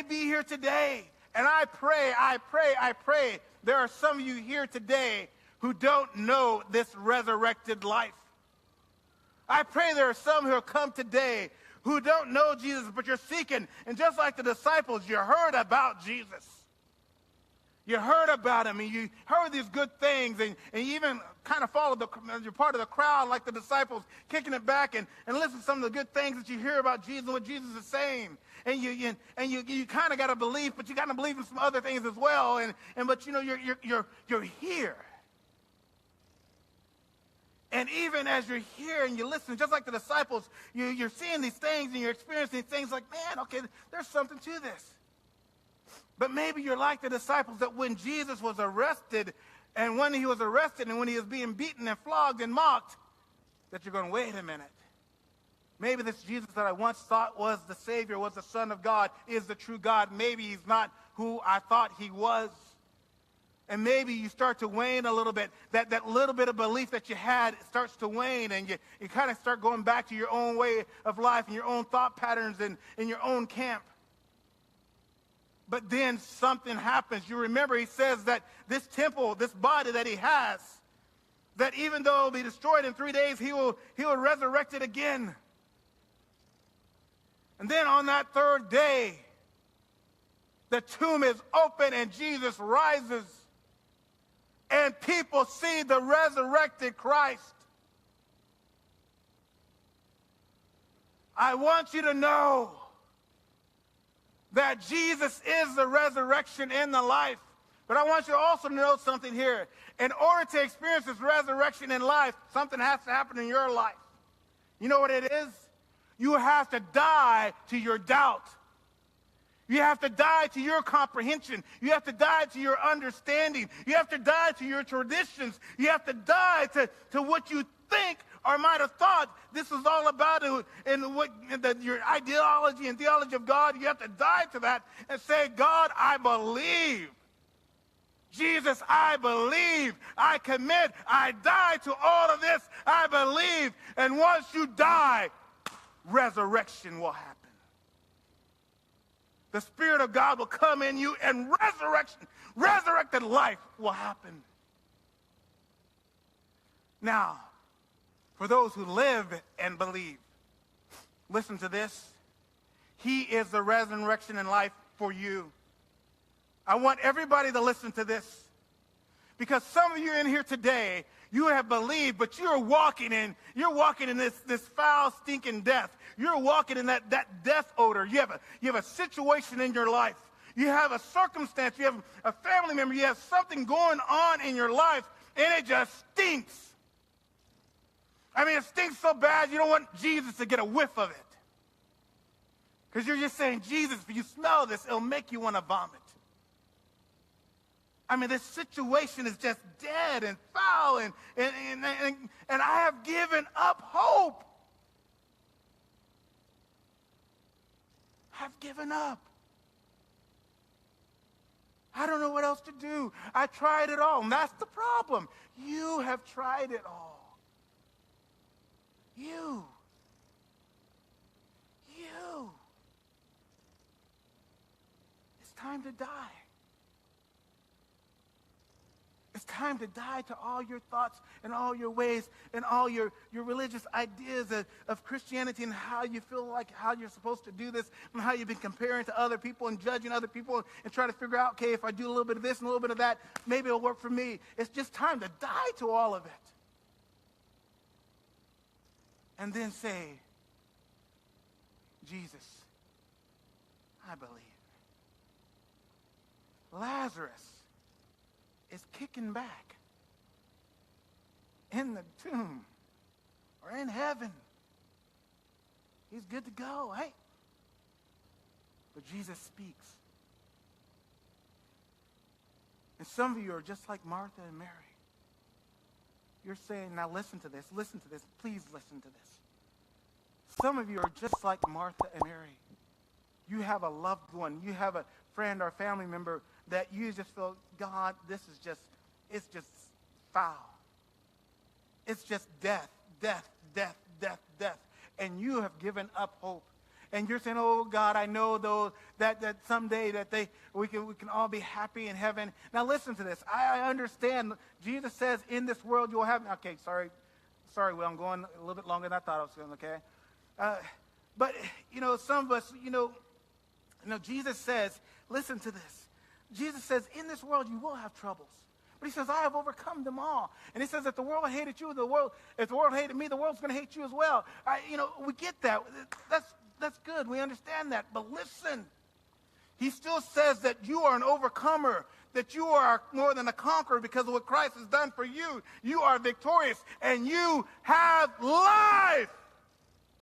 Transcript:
may be here today, and I pray there are some of you here today who don't know this resurrected life. I pray there are some who have come today who don't know Jesus, but you're seeking. And just like the disciples, you heard about Jesus. You heard about him, and you heard these good things, and you even kind of followed you're part of the crowd like the disciples, kicking it back and listen to some of the good things that you hear about Jesus and what Jesus is saying. And you kind of got to believe, but you got to believe in some other things as well. But you know, you're here. And even as you're here and you listen, just like the disciples, you're seeing these things and you're experiencing things like, man, okay, there's something to this. But maybe you're like the disciples that when Jesus was arrested, and when he was arrested and when he was being beaten and flogged and mocked, that you're going, wait a minute. Maybe this Jesus that I once thought was the Savior, was the Son of God, is the true God. Maybe he's not who I thought he was. And maybe you start to wane a little bit. That little bit of belief that you had starts to wane, and you kind of start going back to your own way of life and your own thought patterns and in your own camp. But then something happens. You remember he says that this temple, this body that he has, that even though it will be destroyed in 3 days, he will resurrect it again. And then on that third day, the tomb is open and Jesus rises. And people see the resurrected Christ. I want you to know that Jesus is the resurrection and the life. But I want you also to know something here. In order to experience this resurrection in life, something has to happen in your life. You know what it is? You have to die to your doubt. You have to die to your comprehension. You have to die to your understanding. You have to die to your traditions. You have to die to what you think or might have thought this is all about, and what your ideology and theology of God. You have to die to that and say, God, I believe. Jesus, I believe. I commit. I die to all of this. I believe. And once you die, resurrection will happen. The Spirit of God will come in you, and resurrected life will happen. Now, for those who live and believe, listen to this. He is the resurrection and life for you. I want everybody to listen to this, because some of you in here today, you have believed, but you're walking in this foul, stinking death. You're walking in that death odor. You have a situation in your life. You have a circumstance. You have a family member. You have something going on in your life, and it just stinks. I mean, it stinks so bad you don't want Jesus to get a whiff of it. Because you're just saying, Jesus, if you smell this, it'll make you want to vomit. I mean, this situation is just dead and foul, and I have given up hope. I've given up. I don't know what else to do. I tried it all, and that's the problem. You have tried it all. You. It's time to die. It's time to die to all your thoughts and all your ways and all your religious ideas of Christianity and how you feel like how you're supposed to do this and how you've been comparing to other people and judging other people and trying to figure out, okay, if I do a little bit of this and a little bit of that, maybe it'll work for me. It's just time to die to all of it. And then say, Jesus, I believe. Lazarus is kicking back in the tomb or in heaven. He's good to go, hey? But Jesus speaks. And some of you are just like Martha and Mary. You're saying, now listen to this, please listen to this. Some of you are just like Martha and Mary. You have a loved one, you have a friend or family member that you just feel, God, it's just foul. It's just death. And you have given up hope. And you're saying, oh, God, I know those that someday that we can all be happy in heaven. Now, listen to this. I understand. Jesus says, in this world you will have... Okay, sorry, Will, I'm going a little bit longer than I thought I was going, okay? But, some of us, Jesus says, listen to this. Jesus says, in this world you will have troubles. But he says, I have overcome them all. And he says, if the world hated you, if the world hated me, the world's going to hate you as well. We get that. That's good. We understand that. But listen, he still says that you are an overcomer, that you are more than a conqueror because of what Christ has done for you. You are victorious, and you have life.